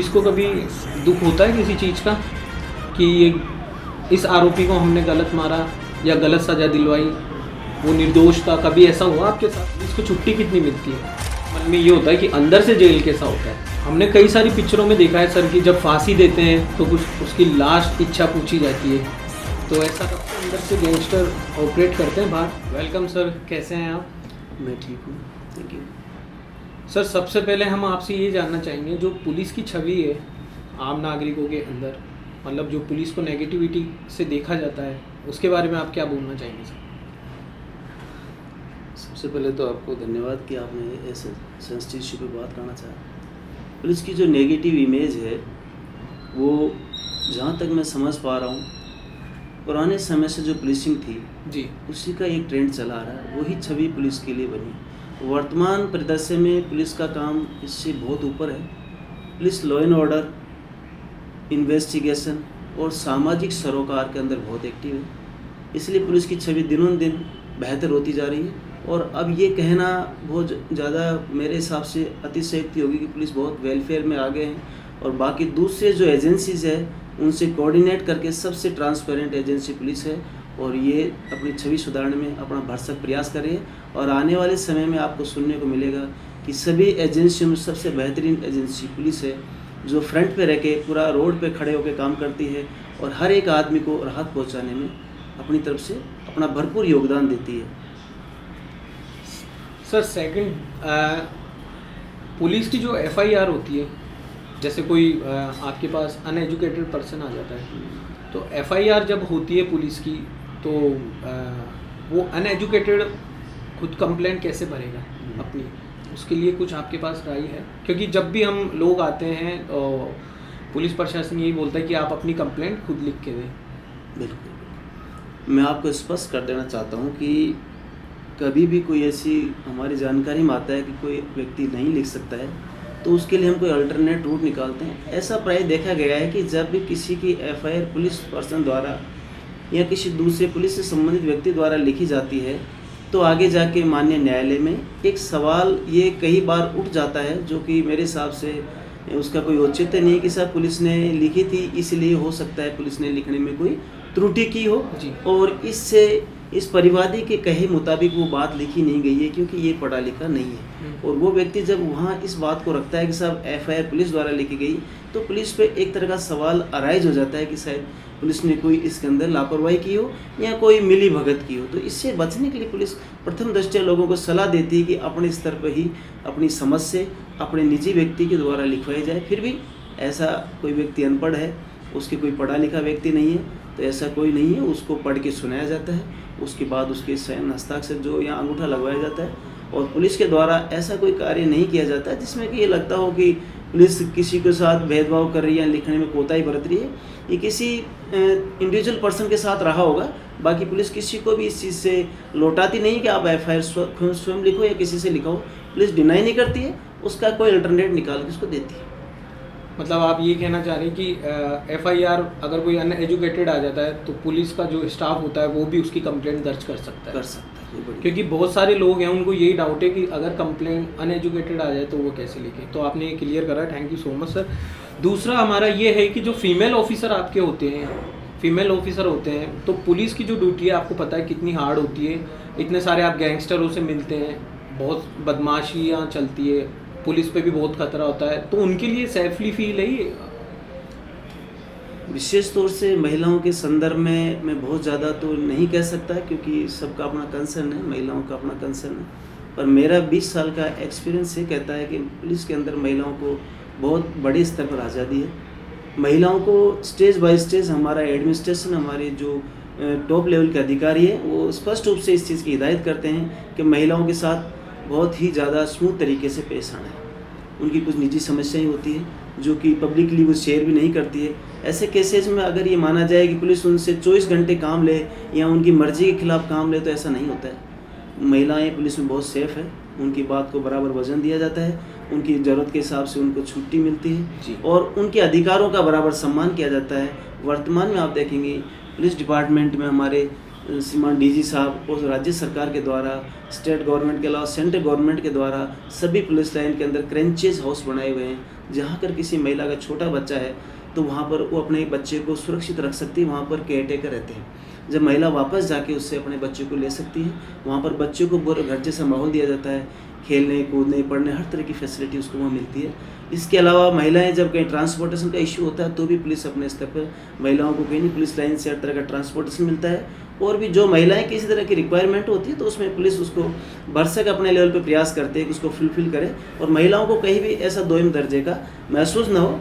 Police को कभी दुख होता है किसी चीज़ का कि ये इस आरोपी को हमने गलत मारा या गलत सज़ा दिलवाई, वो निर्दोष था? कभी ऐसा हुआ आपके साथ? इसको छुट्टी कितनी मिलती है? मन में ये होता है कि अंदर से जेल कैसा होता है। हमने कई सारी पिक्चरों में देखा है सर कि जब फांसी देते हैं तो कुछ उसकी लास्ट इच्छा पूछी जाती है, तो ऐसा कब से अंदर से गैंगस्टर ऑपरेट करते हैं बाहर? वेलकम सर, कैसे हैं आप? मैं ठीक हूँ, थैंक यू। सर सबसे पहले हम आपसे ये जानना चाहेंगे, जो पुलिस की छवि है आम नागरिकों के अंदर, मतलब जो पुलिस को नेगेटिविटी से देखा जाता है, उसके बारे में आप क्या बोलना चाहेंगे सर? सबसे पहले तो आपको धन्यवाद कि आपने ऐसे सेंसिटिव इशू पे बात करना चाहा। पुलिस की जो नेगेटिव इमेज है वो जहाँ तक मैं समझ पा रहा हूँ, पुराने समय से जो पुलिसिंग थी जी, उसी का एक ट्रेंड चला आ रहा है, वही छवि पुलिस के लिए बनी। वर्तमान परिदृश्य में पुलिस का काम इससे बहुत ऊपर है। Police law and order, investigation और सामाजिक सरोकार के अंदर बहुत एक्टिव है, इसलिए पुलिस की छवि दिनों दिन बेहतर होती जा रही है। और अब ये कहना बहुत ज़्यादा मेरे हिसाब से अतिशयोक्ति होगी कि पुलिस बहुत वेलफेयर में आ गए हैं और बाकी दूसरे जो एजेंसीज़ है उनसे कोऑर्डिनेट करके सबसे ट्रांसपेरेंट एजेंसी पुलिस है और ये अपनी छवि सुधारने में अपना भरसक प्रयास कर रही है। और आने वाले समय में आपको सुनने को मिलेगा कि सभी एजेंसियों में सबसे बेहतरीन एजेंसी पुलिस है, जो फ्रंट पे रह के पूरा रोड पे खड़े होकर काम करती है और हर एक आदमी को राहत पहुंचाने में अपनी तरफ से अपना भरपूर योगदान देती है। सर सेकंड, पुलिस की जो एफआईआर होती है, जैसे कोई आपके पास अनएजुकेटेड पर्सन आ जाता है, तो एफआईआर जब होती है पुलिस की, तो वो अनएजुकेटेड खुद कंप्लेंट कैसे भरेगा अपनी? उसके लिए कुछ आपके पास राय है? क्योंकि जब भी हम लोग आते हैं तो पुलिस प्रशासन यही बोलता है कि आप अपनी कंप्लेंट खुद लिख के दें। बिल्कुल, मैं आपको स्पष्ट कर देना चाहता हूँ कि कभी भी कोई ऐसी हमारी जानकारी में आता है कि कोई व्यक्ति नहीं लिख सकता है तो उसके लिए हम कोई अल्टरनेट रूट निकालते हैं। ऐसा प्राय देखा गया है कि जब भी किसी की एफआईआर पुलिस पर्सन द्वारा या किसी दूसरे पुलिस से संबंधित व्यक्ति द्वारा लिखी जाती है तो आगे जाके माननीय न्यायालय में एक सवाल ये कई बार उठ जाता है, जो कि मेरे हिसाब से उसका कोई औचित्य नहीं है कि साहब पुलिस ने लिखी थी इसलिए हो सकता है पुलिस ने लिखने में कोई त्रुटि की हो जी। और इससे इस परिवादी के कहे मुताबिक वो बात लिखी नहीं गई है क्योंकि ये पढ़ा लिखा नहीं है। और वो व्यक्ति जब वहाँ इस बात को रखता है कि साहब एफआईआर पुलिस द्वारा लिखी गई, तो पुलिस पे एक तरह का सवाल अराइज हो जाता है कि शायद पुलिस ने कोई इसके अंदर लापरवाही की हो या कोई मिली भगत की हो। तो इससे बचने के लिए पुलिस प्रथम दृष्टया लोगों को सलाह देती है कि अपने स्तर पर ही अपनी समझ से अपने निजी व्यक्ति के द्वारा लिखवाई जाए। फिर भी ऐसा कोई व्यक्ति अनपढ़ है, उसके कोई पढ़ा लिखा व्यक्ति नहीं है, तो ऐसा कोई नहीं है, उसको पढ़ के सुनाया जाता है, उसके बाद उसके सैन हस्ताक्षर जो या अंगूठा लगवाया जाता है। और पुलिस के द्वारा ऐसा कोई कार्य नहीं किया जाता है जिसमें कि ये लगता हो कि पुलिस किसी के साथ भेदभाव कर रही है, लिखने में कोताही बरत रही है। ये किसी इंडिविजुअल पर्सन के साथ रहा होगा, बाकी पुलिस किसी को भी इस चीज़ से लौटाती नहीं कि आप एफआईआर स्वयं लिखो या किसी से लिखाओ। पुलिस डिनाई नहीं करती है, उसका कोई अल्टरनेट निकाल के उसको देती है। मतलब आप ये कहना चाह रहे हैं कि एफआईआर अगर कोई अनएजुकेटेड आ जाता है तो पुलिस का जो स्टाफ होता है वो भी उसकी कंप्लेंट दर्ज कर सकता है? क्योंकि बहुत सारे लोग हैं उनको यही डाउट है कि अगर कंप्लेंट अनएजुकेटेड आ जाए तो वो कैसे लिखें। तो आपने ये क्लियर करा, thank you so much sir. दूसरा हमारा ये है कि जो फीमेल ऑफिसर आपके होते हैं, तो पुलिस की जो ड्यूटी है आपको पता है कितनी हार्ड होती है। इतने सारे आप गैंगस्टरों से मिलते हैं, बहुत बदमाशियाँ चलती है, पुलिस पे भी बहुत खतरा होता है, तो उनके लिए सेफली फील है ये? विशेष तौर से महिलाओं के संदर्भ में मैं बहुत ज़्यादा तो नहीं कह सकता क्योंकि सबका अपना कंसर्न है, महिलाओं का अपना कंसर्न है। पर मेरा 20 साल का एक्सपीरियंस ये कहता है कि पुलिस के अंदर महिलाओं को बहुत बड़े स्तर पर आज़ादी है। महिलाओं को स्टेज बाय स्टेज हमारा एडमिनिस्ट्रेशन, हमारे जो टॉप लेवल के अधिकारी हैं, वो स्पष्ट रूप से इस चीज़ की हिदायत करते हैं कि महिलाओं के साथ बहुत ही ज़्यादा स्मूथ तरीके से पेश आना है। उनकी कुछ निजी समस्याएं होती है जो कि पब्लिकली वो शेयर भी नहीं करती है। ऐसे केसेस में अगर ये माना जाए कि पुलिस उनसे 24 घंटे काम ले या उनकी मर्जी के खिलाफ काम ले, तो ऐसा नहीं होता है। महिलाएं पुलिस में बहुत सेफ है, उनकी बात को बराबर वजन दिया जाता है, उनकी ज़रूरत के हिसाब से उनको छुट्टी मिलती है और उनके अधिकारों का बराबर सम्मान किया जाता है। वर्तमान में आप देखेंगे पुलिस डिपार्टमेंट में हमारे श्रीमान डीजी साहब और राज्य सरकार के द्वारा, स्टेट गवर्नमेंट के अलावा सेंट्रल गवर्नमेंट के द्वारा सभी पुलिस लाइन के अंदर क्रंचेज हाउस बनाए हुए हैं जहाँ कर किसी महिला का छोटा बच्चा है तो वहाँ पर वो अपने बच्चे को सुरक्षित रख सकती है, वहाँ पर केयर टेकर रहते हैं। जब महिला वापस जाके उससे अपने बच्चे को ले सकती है, वहाँ पर बच्चे को पूरा घर जैसा माहौल दिया जाता है, खेलने कूदने पढ़ने हर तरह की फैसिलिटी उसको वहाँ मिलती है। इसके अलावा महिलाएं जब कहीं ट्रांसपोर्टेशन का इशू होता है तो भी पुलिस अपने स्तर पर महिलाओं को कहीं नहीं, पुलिस लाइन से हर तरह का ट्रांसपोर्टेशन मिलता है। और भी जो महिलाएं किसी तरह की रिक्वायरमेंट होती है तो उसमें पुलिस उसको भरसक अपने लेवल पे प्रयास करते हैं कि उसको फुलफिल करे और महिलाओं को कहीं भी ऐसा दोयम दर्जे का महसूस ना हो।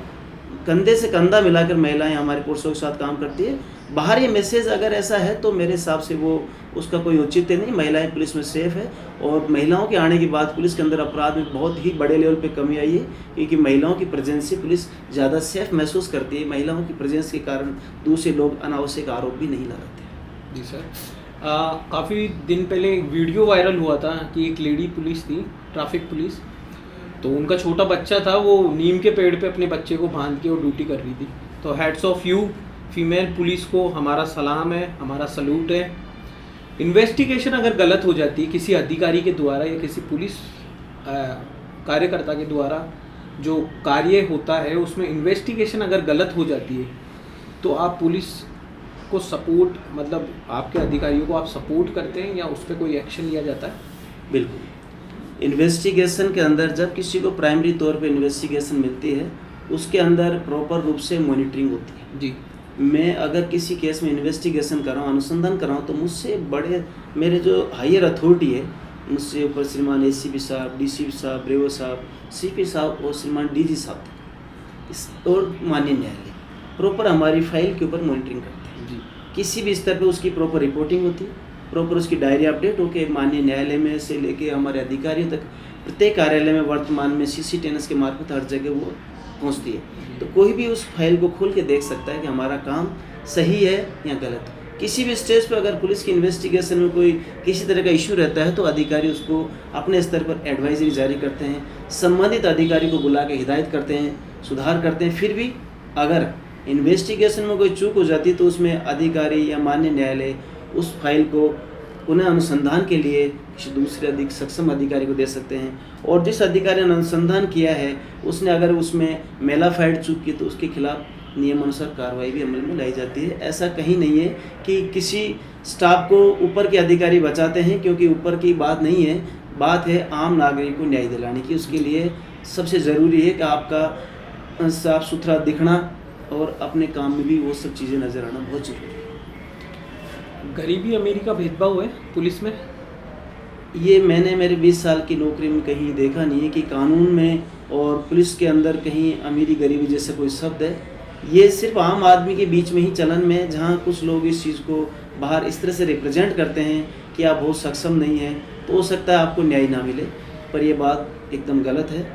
कंधे से कंधा मिलाकर महिलाएं हमारे पुरुषों के साथ काम करती है। बाहर ये मैसेज अगर ऐसा है तो मेरे हिसाब से वो उसका कोई औचित्य नहीं। महिलाएं पुलिस में सेफ है और महिलाओं के आने के बाद पुलिस के अंदर अपराध में बहुत ही बड़े लेवल पे कमी आई है, क्योंकि महिलाओं की प्रेजेंस से पुलिस ज़्यादा सेफ महसूस करती है। महिलाओं की प्रेजेंस के कारण दूसरे लोग अनावश्यक आरोप भी नहीं लगाते। जी सर, काफ़ी दिन पहले एक वीडियो वायरल हुआ था कि एक लेडी पुलिस थी, ट्रैफिक पुलिस, तो उनका छोटा बच्चा था, वो नीम के पेड़ पे अपने बच्चे को बांध के वो ड्यूटी कर रही थी। तो hats off you female police को, हमारा सलाम है, हमारा सलूट है। इन्वेस्टिगेशन अगर गलत हो जाती है किसी अधिकारी के द्वारा या किसी पुलिस कार्यकर्ता के द्वारा, जो कार्य होता है उसमें इन्वेस्टिगेशन अगर गलत हो जाती है तो आप पुलिस को सपोर्ट, मतलब आपके अधिकारियों को आप सपोर्ट करते हैं या उस पर कोई एक्शन लिया जाता है? बिल्कुल, इन्वेस्टिगेशन के अंदर जब किसी को प्राइमरी तौर पे इन्वेस्टिगेशन मिलती है उसके अंदर प्रॉपर रूप से मॉनिटरिंग होती है। जी, मैं अगर किसी केस में इन्वेस्टिगेशन कर रहा हूँ, अनुसंधान कर रहा हूँ, तो मुझसे बड़े मेरे जो हायर अथॉरिटी है, मुझसे ऊपर श्रीमान एसीपी साहब, डीसीपी साहब, ब्रेवो साहब, सीपी साहब और श्रीमान डीजी साहब और माननीय न्यायालय प्रॉपर हमारी फाइल के ऊपर मॉनिटरिंग करते हैं। जी, किसी भी स्तर पे उसकी प्रॉपर रिपोर्टिंग होती है, प्रॉपर उसकी डायरी अपडेट होकर माननीय न्यायालय में से लेके हमारे अधिकारियों तक प्रत्येक कार्यालय में वर्तमान में CCTNS के मार्फत हर जगह वो पहुंचती है। तो कोई भी उस फाइल को खोल के देख सकता है कि हमारा काम सही है या गलत। किसी भी स्टेज पर अगर पुलिस की इन्वेस्टिगेशन में कोई किसी तरह का इशू रहता है तो अधिकारी उसको अपने स्तर पर एडवाइजरी जारी करते हैं, संबंधित अधिकारी को बुला के हिदायत करते हैं, सुधार करते हैं। फिर भी अगर इन्वेस्टिगेशन में कोई चूक हो जाती है तो उसमें अधिकारी या माननीय न्यायालय उस फाइल को पुनः अनुसंधान के लिए किसी दूसरे अधिक सक्षम अधिकारी को दे सकते हैं। और जिस अधिकारी ने अनुसंधान किया है उसने अगर उसमें मेलाफाइड चूक की तो उसके खिलाफ नियमानुसार कार्रवाई भी अमल में लाई जाती है। ऐसा कहीं नहीं है कि किसी स्टाफ को ऊपर के अधिकारी बचाते हैं, क्योंकि ऊपर की बात नहीं है, बात है आम नागरिक को न्याय दिलाने की। उसके लिए सबसे ज़रूरी है कि आपका साफ सुथरा दिखना और अपने काम में भी वो सब चीज़ें नज़र आना बहुत ज़रूरी है। गरीबी अमीरी का भेदभाव है पुलिस में? ये मैंने मेरे 20 साल की नौकरी में कहीं देखा नहीं है कि कानून में और पुलिस के अंदर कहीं अमीरी गरीबी जैसा कोई शब्द है। ये सिर्फ आम आदमी के बीच में ही चलन में है, जहाँ कुछ लोग इस चीज़ को बाहर इस तरह से रिप्रेजेंट करते हैं कि आप बहुत सक्षम नहीं हैं तो हो सकता है आपको न्याय ना मिले, पर यह बात एकदम गलत है।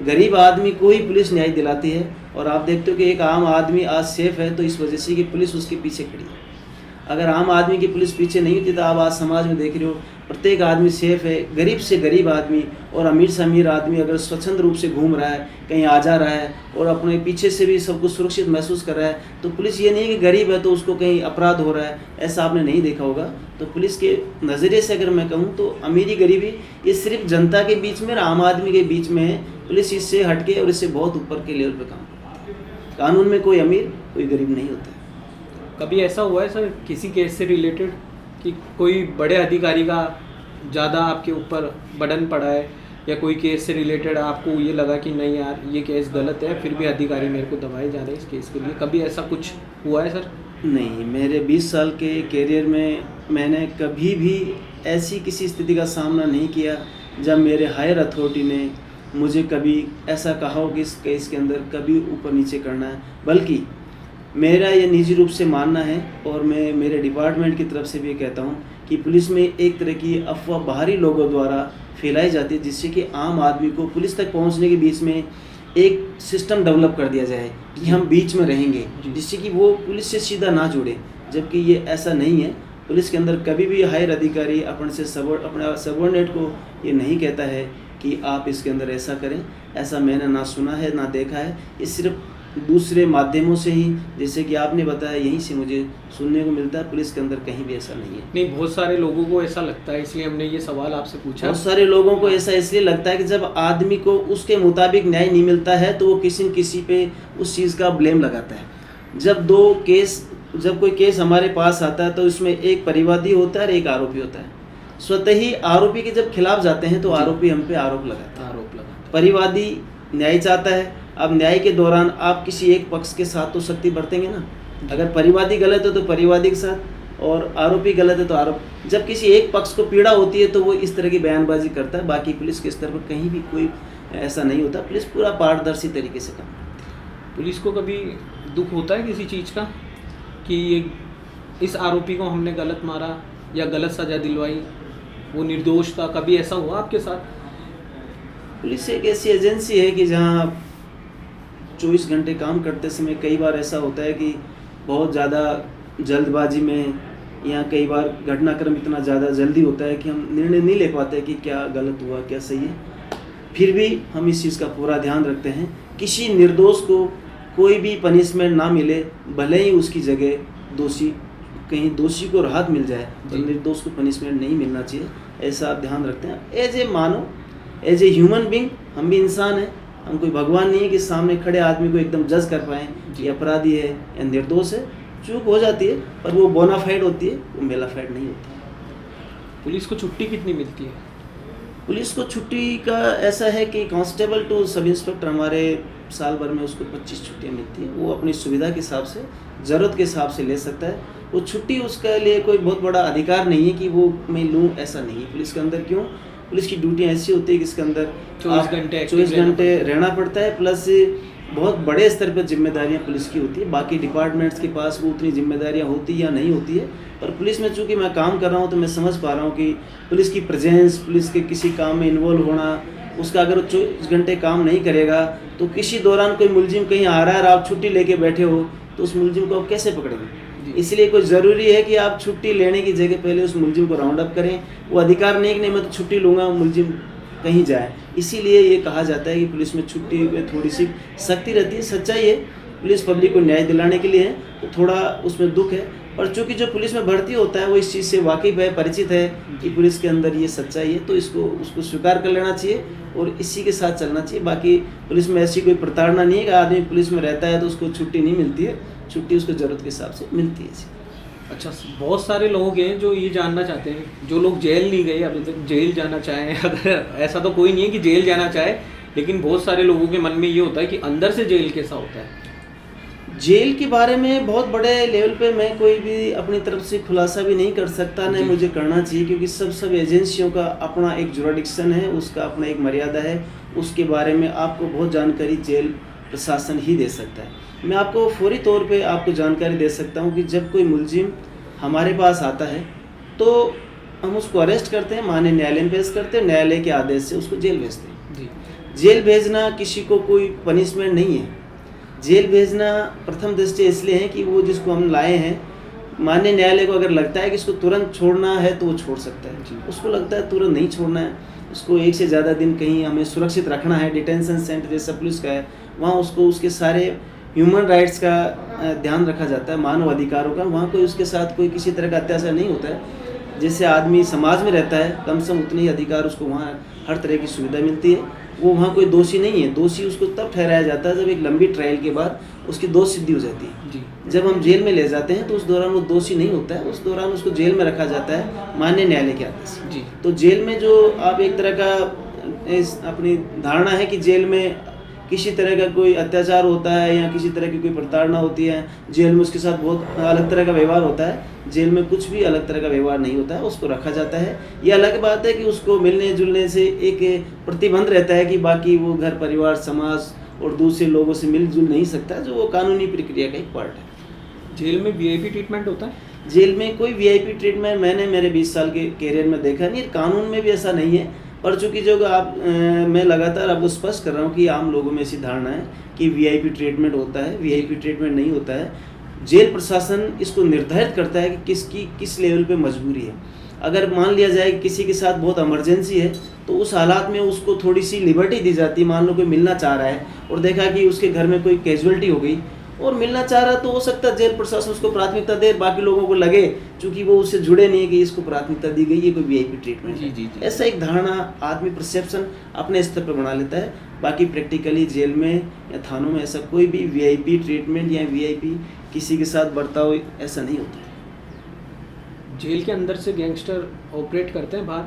गरीब आदमी को ही पुलिस न्याय दिलाती है और आप देखते हो कि एक आम आदमी आज सेफ है तो इस वजह से कि पुलिस उसके पीछे खड़ी है। अगर आम आदमी की पुलिस पीछे नहीं होती तो आप आज समाज में देख रहे हो प्रत्येक आदमी सेफ है। गरीब से गरीब आदमी और अमीर से अमीर आदमी अगर स्वच्छंद रूप से घूम रहा है, कहीं आ जा रहा है और अपने पीछे से भी सब कुछ सुरक्षित महसूस कर रहा है, तो पुलिस ये नहीं है कि गरीब है तो उसको कहीं अपराध हो रहा है, ऐसा आपने नहीं देखा होगा। तो पुलिस के नज़रिए से अगर मैं कहूँ तो अमीरी गरीबी ये सिर्फ जनता के बीच में और आम आदमी के बीच में है। पुलिस इससे हटके और इससे बहुत ऊपर के लेवल पर काम करती है। कानून में कोई अमीर कोई गरीब नहीं होता है। कभी ऐसा हुआ है सर किसी केस से रिलेटेड कि कोई बड़े अधिकारी का ज़्यादा आपके ऊपर बर्डन पड़ा है, या कोई केस से रिलेटेड आपको ये लगा कि नहीं यार ये केस गलत है फिर भी अधिकारी मेरे को दबाए जा रहे हैं इस केस के लिए, कभी ऐसा कुछ हुआ है सर? नहीं, मेरे 20 साल के कैरियर में मैंने कभी भी ऐसी किसी स्थिति का सामना नहीं किया जब मेरे हायर अथॉरिटी ने मुझे कभी ऐसा कहा हो कि इस केस के अंदर कभी ऊपर नीचे करना है। बल्कि मेरा ये निजी रूप से मानना है और मैं मेरे डिपार्टमेंट की तरफ से भी कहता हूँ कि पुलिस में एक तरह की अफवाह बाहरी लोगों द्वारा फैलाई जाती है, जिससे कि आम आदमी को पुलिस तक पहुँचने के बीच में एक सिस्टम डेवलप कर दिया जाए कि हम बीच में रहेंगे, जिससे कि वो पुलिस से सीधा ना जुड़े, जबकि ये ऐसा नहीं है। पुलिस के अंदर कभी भी हायर अधिकारी अपने सबऑर्डिनेट को ये नहीं कहता है कि आप इसके अंदर ऐसा करें। ऐसा मैंने ना सुना है ना देखा है। ये सिर्फ दूसरे माध्यमों से ही, जैसे कि आपने बताया, यहीं से मुझे सुनने को मिलता है। पुलिस के अंदर कहीं भी ऐसा नहीं है। नहीं, बहुत सारे लोगों को ऐसा लगता है, इसलिए हमने ये सवाल आपसे पूछा। बहुत सारे लोगों को ऐसा इसलिए लगता है कि जब आदमी को उसके मुताबिक न्याय नहीं मिलता है तो वो किसी न किसी पे उस चीज़ का ब्लेम लगाता है। जब कोई केस हमारे पास आता है तो उसमें एक परिवादी होता है और एक आरोपी होता है। स्वतः ही आरोपी के जब खिलाफ जाते हैं तो आरोपी हम पे आरोप लगाता है। परिवादी न्याय चाहता है। अब न्याय के दौरान आप किसी एक पक्ष के साथ तो सख्ती बरतेंगे ना। अगर परिवादी गलत है तो परिवादी के साथ, और आरोपी गलत है तो आरोप। जब किसी एक पक्ष को पीड़ा होती है तो वो इस तरह की बयानबाजी करता है। बाकी पुलिस के स्तर पर कहीं भी कोई ऐसा नहीं होता। पुलिस पूरा पारदर्शी तरीके से काम करती है। पुलिस को कभी दुख होता है किसी चीज़ का कि ये इस आरोपी को हमने गलत मारा या गलत सज़ा दिलवाई, वो निर्दोष था, कभी ऐसा हुआ आपके साथ? पुलिस एक ऐसी एजेंसी है कि जहाँ 24 घंटे काम करते समय कई बार ऐसा होता है कि बहुत ज़्यादा जल्दबाजी में, या कई बार घटनाक्रम इतना ज़्यादा जल्दी होता है कि हम निर्णय नहीं ले पाते कि क्या गलत हुआ क्या सही है। फिर भी हम इस चीज़ का पूरा ध्यान रखते हैं, किसी निर्दोष को कोई भी पनिशमेंट ना मिले, भले ही उसकी जगह कहीं दोषी को राहत मिल जाए तो निर्दोष को पनिशमेंट नहीं मिलना चाहिए, ऐसा आप ध्यान रखते हैं। एज ए मानव, एज ए ह्यूमन बीइंग, हम भी इंसान हैं। हम कोई भगवान नहीं है कि सामने खड़े आदमी को एकदम जज कर पाएँ कि अपराधी है या निर्दोष है। चूक हो जाती है पर वो बोनाफाइड होती है, वो मेलाफाइड नहीं होती। पुलिस को छुट्टी कितनी मिलती है? पुलिस को छुट्टी का ऐसा है कि कांस्टेबल टू सब इंस्पेक्टर हमारे साल भर में उसको 25 छुट्टियाँ मिलती हैं। वो अपनी सुविधा के हिसाब से, ज़रूरत के हिसाब से ले सकता है। वो छुट्टी उसके लिए कोई बहुत बड़ा अधिकार नहीं है कि वो मैं लूँ, ऐसा नहीं है पुलिस के अंदर। क्यों? पुलिस की ड्यूटी ऐसी होती है कि इसके अंदर 24 घंटे रहना पड़ता है, प्लस बहुत बड़े स्तर पर जिम्मेदारियां पुलिस की होती है। बाकी डिपार्टमेंट्स के पास वो उतनी जिम्मेदारियां होती या नहीं होती है, पर पुलिस में चूंकि मैं काम कर रहा हूं तो मैं समझ पा रहा हूं कि पुलिस की प्रेजेंस, पुलिस के किसी काम में इन्वॉल्व होना, उसका अगर 24 घंटे काम नहीं करेगा तो किसी दौरान कोई मुलजिम कहीं आ रहा है और आप छुट्टी लेके बैठे हो तो उस मुलजिम को आप कैसे पकड़ेंगे? इसलिए कोई ज़रूरी है कि आप छुट्टी लेने की जगह पहले उस मुलजिम को राउंड अप करें। वो अधिकार नहीं कि नहीं मैं तो छुट्टी लूँगा, मुलजिम कहीं जाए। इसीलिए ये कहा जाता है कि पुलिस में छुट्टी में थोड़ी सी सख्ती रहती है। सच्चाई है, पुलिस पब्लिक को न्याय दिलाने के लिए है, तो थोड़ा उसमें दुख है। और चूँकि जो पुलिस में भर्ती होता है वो इस चीज़ से वाकिफ़ है, परिचित है कि पुलिस के अंदर ये सच्चाई है, तो उसको स्वीकार कर लेना चाहिए और इसी के साथ चलना चाहिए। बाकी पुलिस में ऐसी कोई प्रताड़ना नहीं है कि आदमी पुलिस में रहता है तो उसको छुट्टी नहीं मिलती है। छुट्टी उसको ज़रूरत के हिसाब से मिलती है। अच्छा, बहुत सारे लोग हैं जो ये जानना चाहते हैं, जो लोग जेल नहीं गए अभी तक, जेल जाना चाहें। अगर ऐसा तो कोई नहीं है कि जेल जाना चाहे, लेकिन बहुत सारे लोगों के मन में ये होता है कि अंदर से जेल कैसा होता है। जेल के बारे में बहुत बड़े लेवल पे मैं कोई भी अपनी तरफ से खुलासा भी नहीं कर सकता, नहीं मुझे करना चाहिए, क्योंकि सब एजेंसियों का अपना एक जुरिडिक्शन है, उसका अपना एक मर्यादा है। उसके बारे में आपको बहुत जानकारी जेल प्रशासन ही दे सकता है। मैं आपको फौरी तौर पे आपको जानकारी दे सकता हूं कि जब कोई मुलजिम हमारे पास आता है तो हम उसको अरेस्ट करते हैं, माननीय न्यायालय में पेश करते हैं, न्यायालय के आदेश से उसको जेल भेजते हैं। जेल भेजना किसी को कोई पनिशमेंट नहीं है। जेल भेजना प्रथम दृष्टया इसलिए है कि वो जिसको हम लाए हैं, माननीय न्यायालय को अगर लगता है कि इसको तुरंत छोड़ना है तो वो छोड़ सकता है। उसको लगता है तुरंत नहीं छोड़ना है, उसको एक से ज़्यादा दिन कहीं हमें सुरक्षित रखना है, डिटेंशन सेंटर जैसा पुलिस का है, वहाँ उसको उसके सारे ह्यूमन राइट्स का ध्यान रखा जाता है, मानव अधिकारों का। वहाँ कोई उसके साथ कोई किसी तरह का अत्याचार नहीं होता है। जैसे आदमी समाज में रहता है कम से कम उतने ही अधिकार उसको वहाँ हर तरह की सुविधा मिलती है। वो वहाँ कोई दोषी नहीं है। दोषी उसको तब ठहराया जाता है जब एक लंबी ट्रायल के बाद उसकी दोष सिद्धि हो जाती है। जब हम जेल में ले जाते हैं तो उस दौरान वो दोषी नहीं होता है, उस दौरान उसको जेल में रखा जाता है माननीय न्यायालय के आदेश से। तो जेल में जो आप एक तरह का अपनी धारणा है कि जेल में किसी तरह का कोई अत्याचार होता है या किसी तरह की कोई प्रताड़ना होती है, जेल में उसके साथ बहुत अलग तरह का व्यवहार होता है, जेल में कुछ भी अलग तरह का व्यवहार नहीं होता है। उसको रखा जाता है। ये अलग बात है कि उसको मिलने जुलने से एक प्रतिबंध रहता है कि बाकी वो घर परिवार समाज और दूसरे लोगों से मिलजुल नहीं सकता, जो वो कानूनी प्रक्रिया का एक पार्ट है। जेल में वीआईपी ट्रीटमेंट होता है? जेल में कोई वीआईपी ट्रीटमेंट मैंने मेरे 20 साल के कैरियर में देखा नहीं, कानून में भी ऐसा नहीं है। पर चूँकि जो मैं लगातार आपको स्पष्ट कर रहा हूँ कि आम लोगों में ऐसी धारणा है कि वीआईपी ट्रीटमेंट होता है, वीआईपी ट्रीटमेंट नहीं होता है। जेल प्रशासन इसको निर्धारित करता है कि किसकी किस लेवल पे मजबूरी है। अगर मान लिया जाए कि किसी के साथ बहुत इमरजेंसी है तो उस हालात में उसको थोड़ी सी लिबर्टी दी जाती है। मान लो कोई मिलना चाह रहा है और देखा कि उसके घर में कोई कैजुअलिटी हो गई और मिलना चाह रहा, तो हो सकता है जेल प्रशासन उसको प्राथमिकता दे, बाकी लोगों को लगे चूंकि वो उससे जुड़े नहीं है कि इसको प्राथमिकता दी गई है, कोई वीआईपी ट्रीटमेंट है। जी। ऐसा एक धारणा आदमी परसेप्शन अपने स्तर पर बना लेता है। बाकी प्रैक्टिकली जेल में या थानों में ऐसा कोई भी वीआईपी ट्रीटमेंट या वीआईपी किसी के साथ बर्ताव ऐसा नहीं होता है। जेल के अंदर से गैंगस्टर ऑपरेट करते हैं बाहर?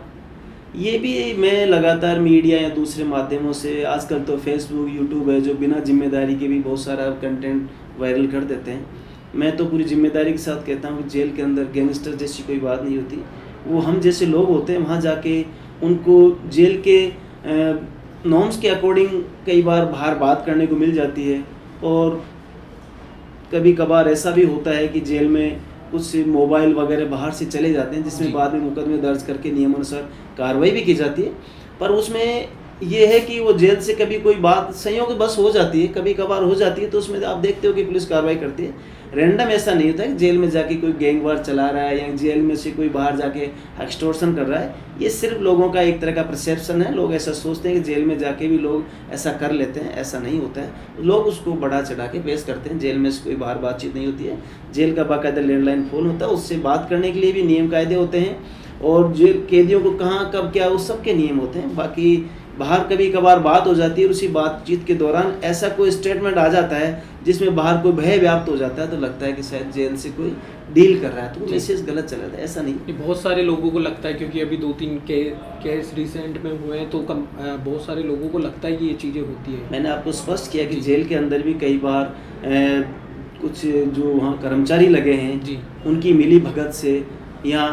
ये भी मैं लगातार मीडिया या दूसरे माध्यमों से, आजकल तो फेसबुक यूट्यूब है जो बिना जिम्मेदारी के भी बहुत सारा कंटेंट वायरल कर देते हैं। मैं तो पूरी जिम्मेदारी के साथ कहता हूँ कि जेल के अंदर गैंगस्टर जैसी कोई बात नहीं होती। वो हम जैसे लोग होते हैं, वहाँ जाके उनको जेल के नॉर्म्स के अकॉर्डिंग कई बार बाहर बात करने को मिल जाती है। और कभी कभार ऐसा भी होता है कि जेल में कुछ मोबाइल वगैरह बाहर से चले जाते हैं, जिसमें बाद में मुकदमे दर्ज करके नियमानुसार कार्रवाई भी की जाती है। पर उसमें ये है कि वो जेल से कभी कोई बात संयोग बस हो जाती है, कभी कभार हो जाती है, तो उसमें आप देखते हो कि पुलिस कार्रवाई करती है। रैंडम ऐसा नहीं होता है कि जेल में जाके कोई गैंग वार चला रहा है या जेल में से कोई बाहर जाके एक्सटॉर्शन कर रहा है। ये सिर्फ लोगों का एक तरह का परसेप्शन है। लोग ऐसा सोचते हैं कि जेल में जाके भी लोग ऐसा कर लेते हैं, ऐसा नहीं होता है। लोग उसको बढ़ा चढ़ा के पेश करते हैं। जेल में से कोई बाहर बातचीत नहीं होती है। जेल का बाकायदा लैंडलाइन फ़ोन होता है, उससे बात करने के लिए भी नियम कायदे होते हैं। और जेल कैदियों को कहाँ कब क्या उस सब के नियम होते हैं। बाकी बाहर कभी कभार बात हो जाती है, उसी बातचीत के दौरान ऐसा कोई स्टेटमेंट आ जाता है जिसमें बाहर कोई भय व्याप्त हो जाता है, तो लगता है कि शायद जेल से कोई डील कर रहा है, तो वो मैसेज गलत चला जाता है। ऐसा नहीं, बहुत सारे लोगों को लगता है, क्योंकि अभी 2-3 केस रिसेंट में हुए हैं, तो बहुत सारे लोगों को लगता है कि ये चीज़ें होती है। मैंने आपको स्पष्ट किया कि जेल के अंदर भी कई बार कुछ जो वहाँ कर्मचारी लगे हैं जी, उनकी मिली भगत से या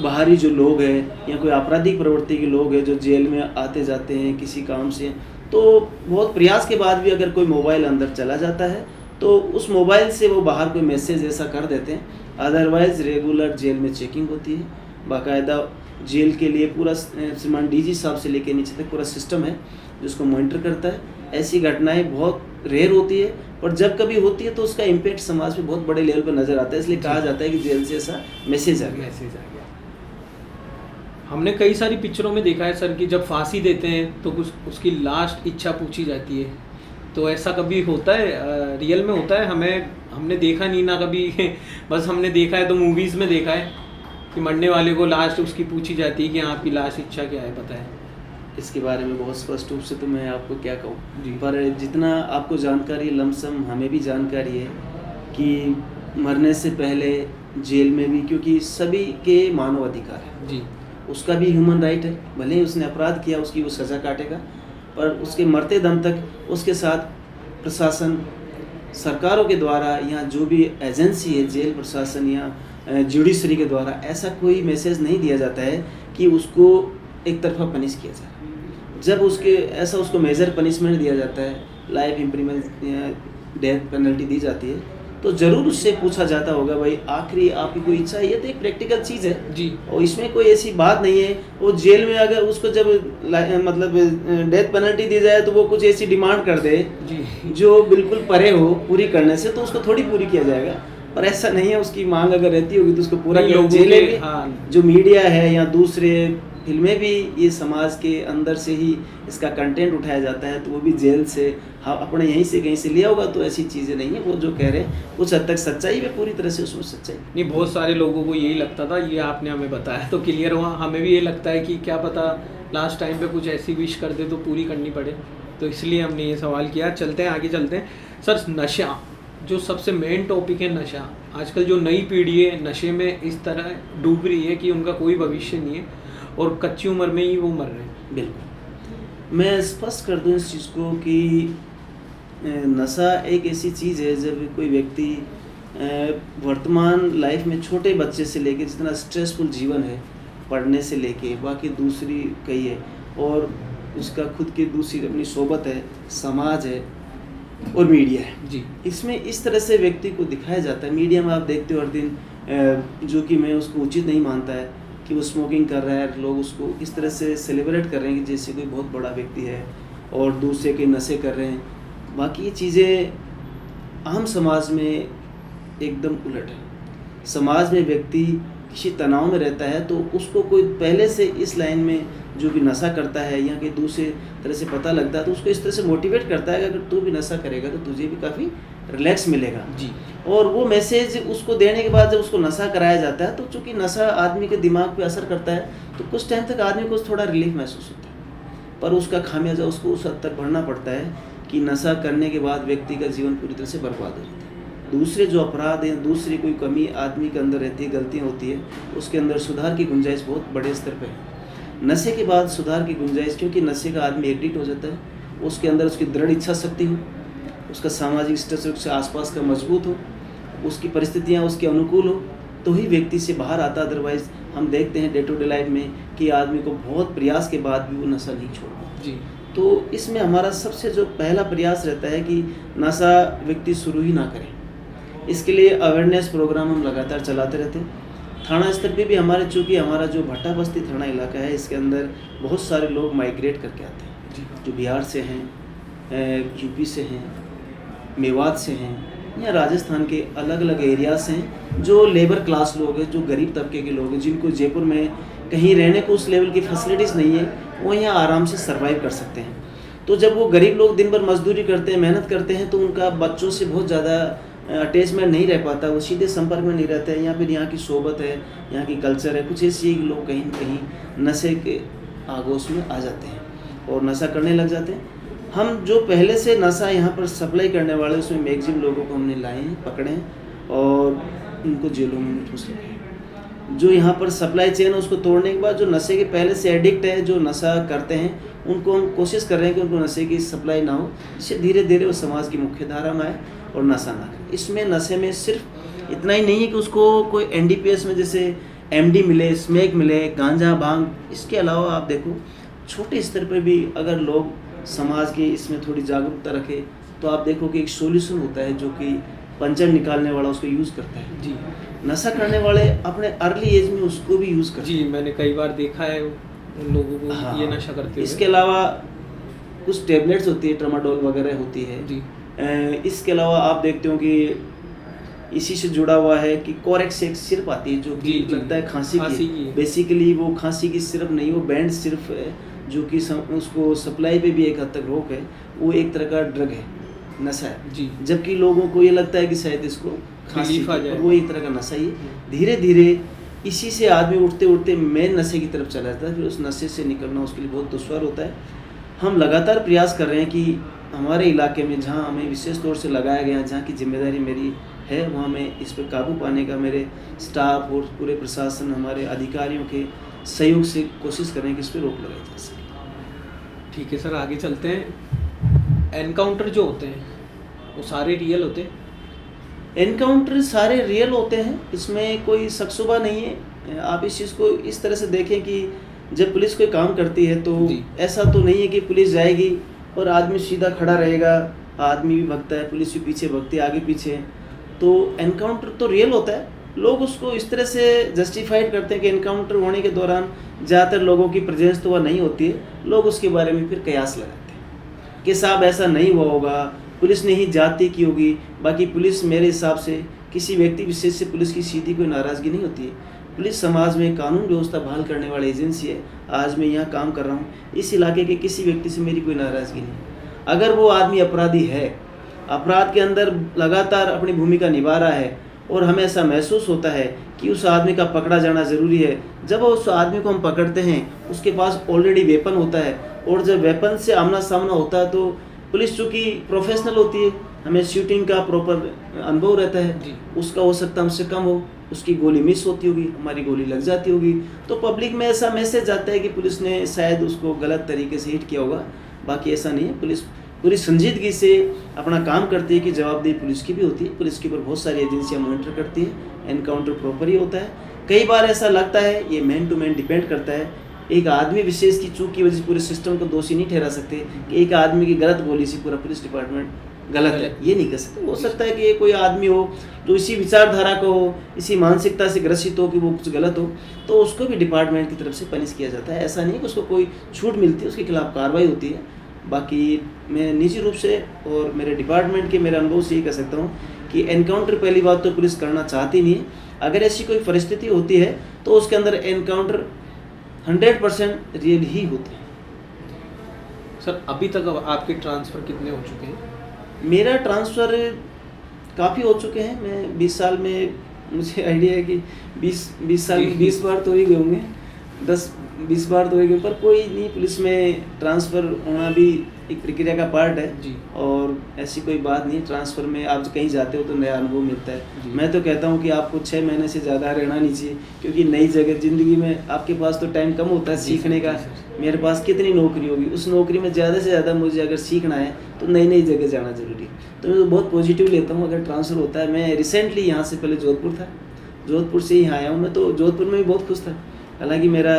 बाहरी जो लोग हैं या कोई आपराधिक प्रवृत्ति के लोग हैं जो जेल में आते जाते हैं किसी काम से, तो बहुत प्रयास के बाद भी अगर कोई मोबाइल अंदर चला जाता है तो उस मोबाइल से वो बाहर कोई मैसेज ऐसा कर देते हैं। अदरवाइज़ रेगुलर जेल में चेकिंग होती है, बाकायदा जेल के लिए पूरा श्रीमान डीजी साहब से लेकर नीचे तक पूरा सिस्टम है जिसको मॉनिटर करता है। ऐसी घटनाएं बहुत रेयर होती है, और जब कभी होती है तो उसका इम्पैक्ट समाज में बहुत बड़े लेवल पर नज़र आता है। इसलिए कहा जाता है कि जेल से ऐसा मैसेज आ गया। हमने कई सारी पिक्चरों में देखा है सर कि जब फांसी देते हैं तो कुछ उसकी लास्ट इच्छा पूछी जाती है, तो ऐसा कभी होता है? रियल में होता है? हमने देखा नहीं ना कभी बस हमने देखा है तो मूवीज़ में देखा है कि मरने वाले को लास्ट उसकी पूछी जाती है कि आपकी लास्ट इच्छा क्या है, पता है? इसके बारे में बहुत स्पष्ट रूप से तो मैं आपको क्या कहूँ, पर जितना आपको जानकारी लमसम हमें भी जानकारी है कि मरने से पहले जेल में भी, क्योंकि सभी के मानव अधिकार है जी, उसका भी ह्यूमन राइट है, भले ही उसने अपराध किया उसकी वो सज़ा काटेगा, पर उसके मरते दम तक उसके साथ प्रशासन, सरकारों के द्वारा या जो भी एजेंसी है जेल प्रशासन या जुडिशरी के द्वारा ऐसा कोई मैसेज नहीं दिया जाता है कि उसको एक तरफा पनिश किया जाए। जब उसको मेजर पनिशमेंट दिया जाता है, लाइफ इम्प्रिजमेंट या डेथ पेनल्टी दी जाती है, तो ज़रूर उससे पूछा जाता होगा भाई आखिरी आपकी कोई इच्छा है। ये तो एक प्रैक्टिकल चीज़ है जी, और इसमें कोई ऐसी बात नहीं है। वो जेल में अगर उसको जब मतलब डेथ पेनल्टी दी जाए तो वो कुछ ऐसी डिमांड कर दे जी जो बिल्कुल परे हो पूरी करने से, तो उसको थोड़ी पूरी किया जाएगा। पर ऐसा नहीं है, उसकी मांग अगर रहती होगी तो उसको पूरा किया। जेलें भी, जो मीडिया है या दूसरे फिल्में भी, ये समाज के अंदर से ही इसका कंटेंट उठाया जाता है, तो वो भी जेल से अपने यहीं से कहीं से लिया होगा। तो ऐसी चीज़ें नहीं है, वो जो कह रहे हैं कुछ हद तक सच्चाई है, पूरी तरह से उसमें सच्चाई नहीं। बहुत सारे लोगों को यही लगता था, ये आपने हमें बताया तो क्लियर हुआ। हमें भी ये लगता है कि क्या पता लास्ट टाइम पे कुछ ऐसी विश कर दे तो पूरी करनी पड़े, तो इसलिए हमने ये सवाल किया। चलते हैं आगे, चलते हैं सर। नशा जो सबसे मेन टॉपिक है, नशा। आजकल जो नई पीढ़ी है नशे में इस तरह डूब रही है कि उनका कोई भविष्य नहीं है और कच्ची उम्र में ही वो मर रहे हैं। बिल्कुल, मैं स्पष्ट कर दूं इस चीज़ को कि नशा एक ऐसी चीज़ है, जब कोई व्यक्ति वर्तमान लाइफ में छोटे बच्चे से लेके जितना स्ट्रेसफुल जीवन है, पढ़ने से लेके बाकी दूसरी कई है, और उसका खुद की दूसरी अपनी सोबत है, समाज है और मीडिया है जी, इसमें इस तरह से व्यक्ति को दिखाया जाता है। मीडिया में आप देखते हो हर दिन, जो कि मैं उसको उचित नहीं मानता है कि वो स्मोकिंग कर रहा है, लोग उसको इस तरह से सेलिब्रेट कर रहे हैं कि जैसे कोई बहुत बड़ा व्यक्ति है और दूसरे के नशे कर रहे हैं। बाकी ये चीज़ें आम समाज में एकदम उलट है। समाज में व्यक्ति किसी तनाव में रहता है तो उसको कोई पहले से इस लाइन में जो भी नशा करता है या कि दूसरे तरह से पता लगता है तो उसको इस तरह से मोटिवेट करता है कि अगर तू भी नशा करेगा तो तुझे भी काफ़ी रिलैक्स मिलेगा जी। और वो मैसेज उसको देने के बाद जब उसको नशा कराया जाता है तो चूँकि नशा आदमी के दिमाग पे असर करता है तो कुछ टाइम तक आदमी को थोड़ा रिलीफ महसूस होता है, पर उसका खामियाजा उसको उस हद तक भरना पड़ता है कि नशा करने के बाद व्यक्ति का जीवन पूरी तरह से बर्बाद हो जाता है। दूसरे जो अपराध हैं, दूसरी कोई कमी आदमी के अंदर रहती है, गलतियाँ होती है, उसके अंदर सुधार की गुंजाइश बहुत बड़े स्तर पर है। नशे के बाद सुधार की गुंजाइश, क्योंकि नशे का आदमी एडिक्ट हो जाता है, उसके अंदर उसकी दृढ़ इच्छा शक्ति हो, उसका सामाजिक स्ट्रक्चर उसके आसपास का मजबूत हो, उसकी परिस्थितियाँ उसके अनुकूल हो, तो ही व्यक्ति से बाहर आता। अदरवाइज हम देखते हैं डे टू डे लाइफ में कि आदमी को बहुत प्रयास के बाद भी वो नशा नहीं छोड़ पाता जी। तो इसमें हमारा सबसे जो पहला प्रयास रहता है कि नशा व्यक्ति शुरू ही ना करे। इसके लिए अवेयरनेस प्रोग्राम हम लगातार चलाते रहते हैं। थाना स्तर पे भी हमारे, चूँकि हमारा जो भट्टा बस्ती थाना इलाका है, इसके अंदर बहुत सारे लोग माइग्रेट करके आते हैं, जो बिहार से हैं, यूपी से हैं, मेवात से हैं या राजस्थान के अलग अलग एरिया से हैं, जो लेबर क्लास लोग हैं, जो गरीब तबके के लोग हैं, जिनको जयपुर में कहीं रहने को उस लेवल की फैसिलिटीज़ नहीं है, वो यहाँ आराम से सर्वाइव कर सकते हैं। तो जब वो गरीब लोग दिन भर मजदूरी करते हैं, मेहनत करते हैं, तो उनका बच्चों से बहुत ज़्यादा अटैचमेंट नहीं रह पाता, वो सीधे संपर्क में नहीं रहते हैं, या फिर यहाँ की सोबत है, यहाँ की कल्चर है, कुछ ऐसी लोग कहीं न कहीं नशे के आगोश में आ जाते हैं और नशा करने लग जाते हैं। हम जो पहले से नशा यहाँ पर सप्लाई करने वाले, उसमें मैक्सिमम लोगों को हमने लाए हैं, पकड़े हैं और उनको जेलों में ठूस रखे हैं। जो यहाँ पर सप्लाई चेन है उसको तोड़ने के बाद जो नशे के पहले से एडिक्ट है, जो नशा करते हैं, उनको हम कोशिश कर रहे हैं कि उनको नशे की सप्लाई ना हो, इससे धीरे धीरे वो समाज की मुख्य धारा में आए और नशा ना करें। इसमें नशे में सिर्फ इतना ही नहीं है कि उसको कोई एनडीपीएस में जैसे एमडी मिले, स्मैक मिले, गांजा, भांग, इसके अलावा आप देखो छोटे स्तर पर भी अगर लोग समाज के इसमें थोड़ी जागरूकता रखे तो आप देखो कि एक सॉल्यूशन होता है जो कि पंचर निकालने वाला उसको यूज़ करता है। जी। नशा करने वाले अपने अर्ली एज में उसको भी यूज़ करते हैं। जी, मैंने कई बार देखा है उन लोगों को हाँ। ये नशा करते हुए। इसके अलावा कुछ टेबलेट्स होती है, ट्रामाडोल वगैरह होती है। जी। इसके अलावा आप देखते हो कि इसी से जुड़ा हुआ है कि कोरेक्स एक सिरप आती है जो कि लगता है खांसी की। बेसिकली वो खांसी की सिरप नहीं, वो बैंड सिरप है जो कि उसको सप्लाई पे भी एक हद तक रोक है। वो एक तरह का ड्रग है, नशा है जी। जबकि लोगों को ये लगता है कि शायद इसको खांसी आ जाए, वो एक तरह का नशा ही है। धीरे धीरे इसी से आदमी उठते उठते मेन नशे की तरफ चला जाता है, फिर उस नशे से निकलना उसके लिए बहुत दुश्वार होता है। हम लगातार प्रयास कर रहे हैं कि हमारे इलाके में जहाँ हमें विशेष तौर से लगाया गया, जहाँ की जिम्मेदारी मेरी है, वहाँ में इस पर काबू पाने का मेरे स्टाफ और पूरे प्रशासन, हमारे अधिकारियों के सहयोग से कोशिश करें कि इस पर रोक लगाई जा सके। ठीक है सर, आगे चलते हैं। एनकाउंटर जो होते हैं वो सारे रियल होते हैं? एनकाउंटर सारे रियल होते हैं, इसमें कोई शक-शुबा नहीं है। आप इस चीज़ को इस तरह से देखें कि जब पुलिस कोई काम करती है तो ऐसा तो नहीं है कि पुलिस जाएगी और आदमी सीधा खड़ा रहेगा, आदमी भी भगता है, पुलिस भी पीछे भगती है, आगे पीछे। तो एनकाउंटर तो रियल होता है। लोग उसको इस तरह से जस्टिफाइड करते हैं कि एनकाउंटर होने के दौरान ज़्यादातर लोगों की प्रेजेंस तो वह नहीं होती है। लोग उसके बारे में फिर कयास लगाते हैं कि साहब ऐसा नहीं हुआ होगा, पुलिस ने ही जाती की होगी। बाकी पुलिस मेरे हिसाब से किसी व्यक्ति विशेष से पुलिस की सीधी कोई नाराज़गी नहीं होती है। पुलिस समाज में कानून व्यवस्था बहाल करने वाली एजेंसी है। आज मैं यहाँ काम कर रहा हूँ, इस इलाके के किसी व्यक्ति से मेरी कोई नाराज़गी नहीं। अगर वो आदमी अपराधी है, अपराध के अंदर लगातार अपनी भूमिका निभा रहा है और हमें ऐसा महसूस होता है कि उस आदमी का पकड़ा जाना ज़रूरी है, जब उस आदमी को हम पकड़ते हैं उसके पास ऑलरेडी वेपन होता है और जब वेपन से आमना सामना होता है तो पुलिस चूँकि प्रोफेशनल होती है, हमें शूटिंग का प्रॉपर अनुभव रहता है। उसका हो सकता है हमसे कम हो, उसकी गोली मिस होती होगी, हमारी गोली लग जाती होगी, तो पब्लिक में ऐसा मैसेज आता है कि पुलिस ने शायद उसको गलत तरीके से हिट किया होगा। बाकी ऐसा नहीं है, पुलिस पूरी संजीदगी से अपना काम करती है कि जवाबदेही पुलिस की भी होती है। पुलिस के ऊपर बहुत सारी एजेंसियां मॉनिटर करती हैं। एनकाउंटर प्रॉपर ही होता है। कई बार ऐसा लगता है, ये मैन टू मैन डिपेंड करता है, एक आदमी विशेष की चूक की वजह से पूरे सिस्टम को दोषी नहीं ठहरा सकते कि एक आदमी की गलत गोली से पूरा पुलिस डिपार्टमेंट गलत है, ये नहीं कर सकते। हो सकता है कि ये कोई आदमी हो जो इसी विचारधारा को हो, इसी मानसिकता से ग्रसित हो कि वो कुछ गलत हो, तो उसको भी डिपार्टमेंट की तरफ से पनिश किया जाता है। ऐसा नहीं कि उसको कोई छूट मिलती है, उसके खिलाफ कार्रवाई होती है। बाकी मैं निजी रूप से और मेरे डिपार्टमेंट के मेरे अनुभव से ये कह सकता हूँ कि एनकाउंटर पहली बात तो पुलिस करना चाहती नहीं है। अगर ऐसी कोई परिस्थिति होती है तो उसके अंदर एनकाउंटर 100% रियल ही होते हैं। सर अभी तक अब आपके ट्रांसफ़र कितने हो चुके हैं? मेरा ट्रांसफ़र काफ़ी हो चुके हैं। मैं 20 साल में, मुझे आइडिया है कि 20 साल में 20 बार तो ही गए होंगे, 10-20 बार तो ही गए, पर कोई नहीं, पुलिस में ट्रांसफ़र होना भी एक प्रक्रिया का पार्ट है जी। और ऐसी कोई बात नहीं। ट्रांसफ़र में आप कहीं जाते हो तो नया अनुभव मिलता है। जी। मैं तो कहता हूँ कि आपको 6 महीने से ज़्यादा रहना नहीं चाहिए, क्योंकि नई जगह ज़िंदगी में आपके पास तो टाइम कम होता है सीखने का। मेरे पास कितनी नौकरी होगी, उस नौकरी में ज़्यादा से ज़्यादा मुझे अगर सीखना है तो नई जगह जाना ज़रूरी है। तो मैं तो बहुत पॉजिटिव लेता हूँ अगर ट्रांसफ़र होता है। मैं रिसेंटली यहाँ से, पहले जोधपुर था, जोधपुर से यहाँ आया हूँ। मैं तो जोधपुर में भी बहुत खुश था, हालांकि मेरा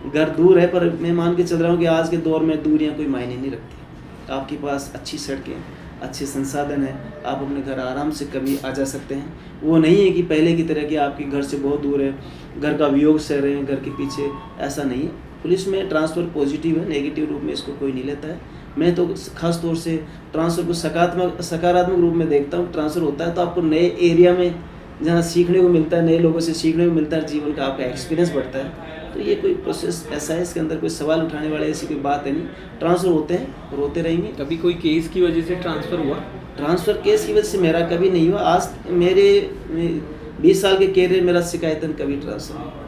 घर दूर है, पर मैं मान के चल रहा हूँ कि आज के दौर में दूरियाँ कोई मायने नहीं रखती। आपके पास अच्छी सड़कें, अच्छे संसाधन है, आप अपने घर आराम से कभी आ जा सकते हैं। वो नहीं है कि पहले की तरह कि आपके घर से बहुत दूर है, घर का वियोग सह रहे हैं घर के पीछे, ऐसा नहीं है। पुलिस में ट्रांसफ़र पॉजिटिव है, नेगेटिव रूप में इसको कोई नहीं लेता है। मैं तो खास तौर से ट्रांसफ़र को सकारात्मक रूप में देखता हूँ। ट्रांसफ़र होता है तो आपको नए एरिया में जहाँ सीखने को मिलता है, नए लोगों से सीखने को मिलता है, जीवन का आपका एक्सपीरियंस बढ़ता है। तो ये कोई प्रोसेस ऐसा है, इसके अंदर कोई सवाल उठाने वाले ऐसी कोई बात है नहीं। ट्रांसफ़र होते हैं और होते रहेंगे। कभी कोई केस की वजह से ट्रांसफ़र हुआ? ट्रांसफ़र केस की वजह से मेरा कभी नहीं हुआ। आज मेरे 20 साल के कैरियर मेरा शिकायतन कभी ट्रांसफ़र नहीं हुआ।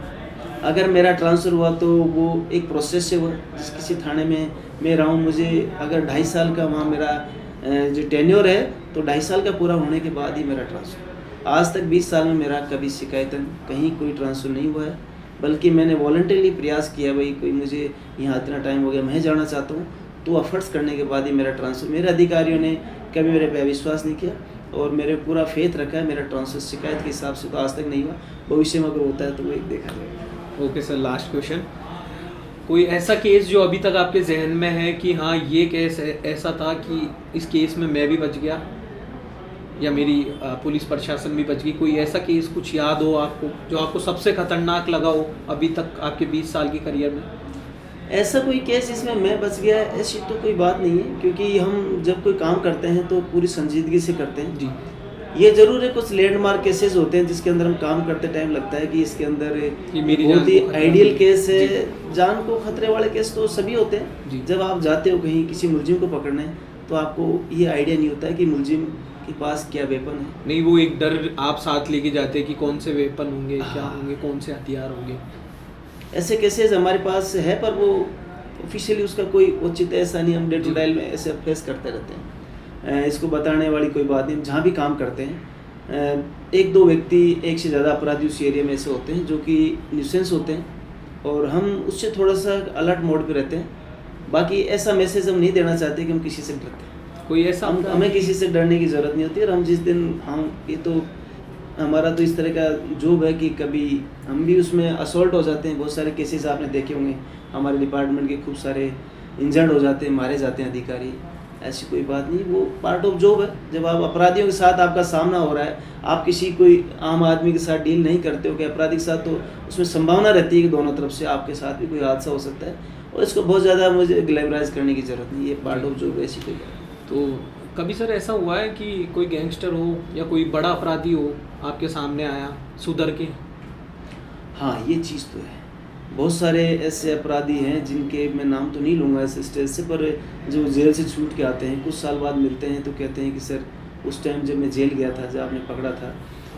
अगर मेरा ट्रांसफ़र हुआ तो वो एक प्रोसेस से हुआ। जिस किसी थाने में मैं रहा हूँ, मुझे अगर 2.5 साल का वहाँ मेरा जो टेन्योर है तो 2.5 साल का पूरा होने के बाद ही मेरा ट्रांसफ़र। आज तक 20 साल में मेरा कभी शिकायतन कहीं कोई ट्रांसफ़र नहीं हुआ है, बल्कि मैंने वॉलंटरीली प्रयास किया, भाई कोई मुझे यहाँ इतना टाइम हो गया, मैं जाना चाहता हूँ, तो एफर्ट्स करने के बाद ही मेरा ट्रांसफ़र। मेरे अधिकारियों ने कभी मेरे पे विश्वास नहीं किया और मेरे पूरा फेथ रखा है। मेरा ट्रांसफ़र शिकायत के हिसाब से तो आज तक नहीं हुआ, भविष्य में अगर होता है तो वो एक देखा जाएगा। ओके सर, लास्ट क्वेश्चन, कोई ऐसा केस जो अभी तक आपके जहन में है कि हाँ ये केस ऐसा था कि इस केस में मैं भी बच गया या मेरी पुलिस प्रशासन भी बच गई, कोई ऐसा केस कुछ याद हो आपको जो आपको सबसे खतरनाक लगा हो अभी तक आपके 20 साल के करियर में? ऐसा कोई केस जिसमें मैं बच गया, ऐसी तो कोई बात नहीं है, क्योंकि हम जब कोई काम करते हैं तो पूरी संजीदगी से करते हैं जी। ये ज़रूर है, कुछ लैंडमार्क केसेस होते हैं जिसके अंदर हम काम करते टाइम लगता है कि इसके अंदर बहुत ही आइडियल केस है। जान को खतरे वाले केस तो सभी होते हैं। जब आप जाते हो कहीं किसी मुलजिम को पकड़ने, तो आपको ये आइडिया नहीं होता है कि मुलजिम के पास क्या वेपन है। नहीं, वो एक डर आप साथ लेके जाते हैं कि कौन से वेपन होंगे, क्या होंगे, कौन से हथियार होंगे। ऐसे केसेस हमारे पास है, पर वो ऑफिशियली उसका कोई उचित ऐसा नहीं, हम डे टू डे में ऐसे फेस करते रहते हैं। इसको बताने वाली कोई बात नहीं। जहाँ भी काम करते हैं, 1-2 व्यक्ति, एक से ज़्यादा अपराधी उस एरिया में ऐसे होते हैं जो कि न्यूसेंस होते हैं, और हम उससे थोड़ा सा अलर्ट मोड पे रहते हैं। बाकी ऐसा मैसेज हम नहीं देना चाहते कि हम किसी से डरते हैं। कोई ऐसा हमें किसी से डरने की ज़रूरत नहीं होती। और हम जिस दिन ये तो हमारा तो इस तरह का जॉब है कि कभी हम भी उसमें असॉल्ट हो जाते हैं। बहुत सारे केसेस आपने देखे होंगे, हमारे डिपार्टमेंट के खूब सारे इंजर्ड हो जाते हैं, मारे जाते हैं अधिकारी। ऐसी कोई बात नहीं, वो पार्ट ऑफ जॉब है। जब आप अपराधियों के साथ आपका सामना हो रहा है, आप किसी कोई आम आदमी के साथ डील नहीं करते हो कि अपराधी के साथ, तो उसमें संभावना रहती है कि दोनों तरफ से आपके साथ भी कोई हादसा हो सकता है। और इसको बहुत ज़्यादा मुझे ग्लैमराइज करने की ज़रूरत नहीं, ये पार्ट ऑफ जॉब, ऐसी कोई बात। तो कभी सर ऐसा हुआ है कि कोई गैंगस्टर हो या कोई बड़ा अपराधी हो आपके सामने आया सुधर के? हाँ, ये चीज़ तो है। बहुत सारे ऐसे अपराधी हैं जिनके मैं नाम तो नहीं लूँगा इस स्टेज से, पर जो जेल से छूट के आते हैं, कुछ साल बाद मिलते हैं तो कहते हैं कि सर उस टाइम जब मैं जेल गया था, जब आपने पकड़ा था,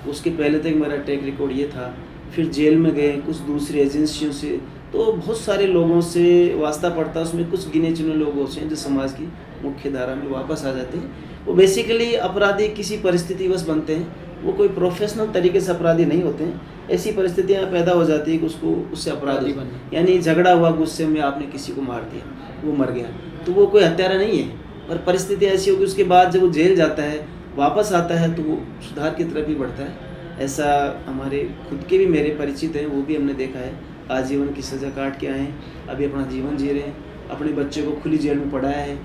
उसके पहले तक मेरा ट्रैक रिकॉर्ड ये था। फिर जेल में गए कुछ दूसरी एजेंसियों से, तो बहुत सारे लोगों से वास्ता पड़ता है। उसमें कुछ गिने चुने लोग होते हैं जो समाज की मुख्य धारा में वापस आ जाते हैं। वो बेसिकली अपराधी किसी परिस्थितिवश बनते हैं, वो कोई प्रोफेशनल तरीके से अपराधी नहीं होते हैं। ऐसी परिस्थितियाँ पैदा हो जाती है कि उसको उससे अपराधी बने, यानी झगड़ा हुआ, गुस्से में आपने किसी को मार दिया, वो मर गया, तो वो कोई हत्यारा नहीं है। और परिस्थिति ऐसी होगी, उसके बाद जब वो जेल जाता है, वापस आता है, तो वो सुधार की तरफ ही बढ़ता है। ऐसा हमारे खुद के भी मेरे परिचित हैं, वो भी हमने देखा है। आजीवन की सज़ा काट के आए हैं, अभी अपना जीवन जी रहे हैं। अपने बच्चे को खुली जेल में पढ़ाया है,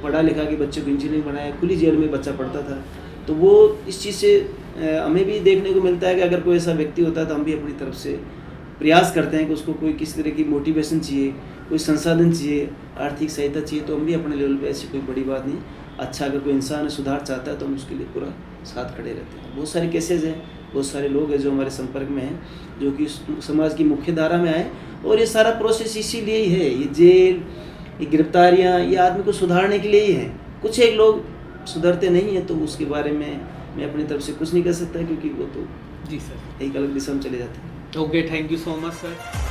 पढ़ा लिखा के बच्चे को इंजीनियरिंग बनाया, खुली जेल में बच्चा पढ़ता था। तो वो इस चीज़ से हमें भी देखने को मिलता है कि अगर कोई ऐसा व्यक्ति होता है तो हम भी अपनी तरफ से प्रयास करते हैं कि उसको कोई किसी तरह की मोटिवेशन चाहिए, कोई संसाधन चाहिए, आर्थिक सहायता चाहिए, तो हम भी अपने लेवल पे, ऐसी कोई बड़ी बात नहीं। अच्छा, अगर कोई इंसान सुधार चाहता है तो हम उसके लिए पूरा साथ खड़े रहते हैं। बहुत सारे केसेज हैं बहुत सारे लोग हैं जो हमारे संपर्क में हैं, जो कि समाज की मुख्य धारा में आए, और ये सारा प्रोसेस इसीलिए ही है, ये जेल, ये गिरफ्तारियाँ, ये आदमी को सुधारने के लिए ही है। कुछ एक लोग सुधरते नहीं हैं, तो उसके बारे में मैं अपनी तरफ से कुछ नहीं कर सकता, क्योंकि वो तो जी सर एक अलग दिशा में चले जाते हैं। Okay, thank you so much sir.